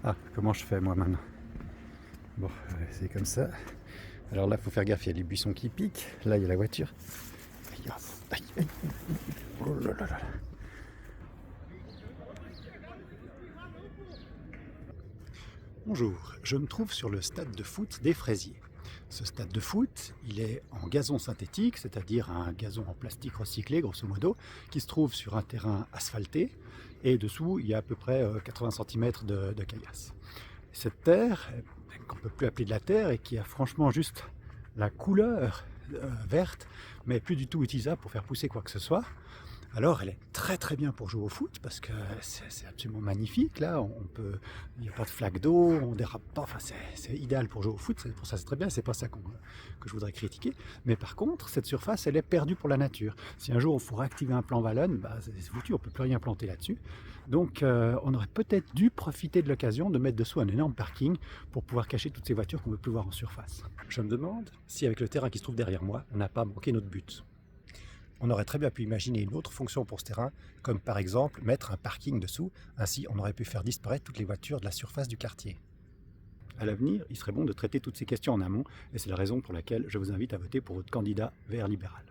Ah, comment je fais moi maintenant? Bon, c'est comme ça. Alors là, il faut faire gaffe, il y a les buissons qui piquent. Là, il y a la voiture. Aïe, aïe, aïe. Oh là là là. Bonjour, je me trouve sur le stade de foot des Fraisiers. Ce stade de foot, il est en gazon synthétique, c'est-à-dire un gazon en plastique recyclé, grosso modo, qui se trouve sur un terrain asphalté, et dessous, il y a à peu près 80 cm de caillasse. Cette terre, qu'on ne peut plus appeler de la terre, et qui a franchement juste la couleur verte, mais plus du tout utilisable pour faire pousser quoi que ce soit, alors elle est très très bien pour jouer au foot parce que c'est absolument magnifique. Là, il n'y a pas de flaque d'eau, on dérape pas. Enfin, c'est idéal pour jouer au foot. Pour ça, c'est très bien. C'est pas ça que je voudrais critiquer. Mais par contre, cette surface, elle est perdue pour la nature. Si un jour on faut activer un plan Wallonne, bah, c'est foutu. On peut plus rien planter là-dessus. Donc, on aurait peut-être dû profiter de l'occasion de mettre dessous un énorme parking pour pouvoir cacher toutes ces voitures qu'on ne veut plus voir en surface. Je me demande si, avec le terrain qui se trouve derrière moi, on n'a pas manqué notre but. On aurait très bien pu imaginer une autre fonction pour ce terrain, comme par exemple mettre un parking dessous, ainsi on aurait pu faire disparaître toutes les voitures de la surface du quartier. À l'avenir, il serait bon de traiter toutes ces questions en amont, et c'est la raison pour laquelle je vous invite à voter pour votre candidat Vert libéral.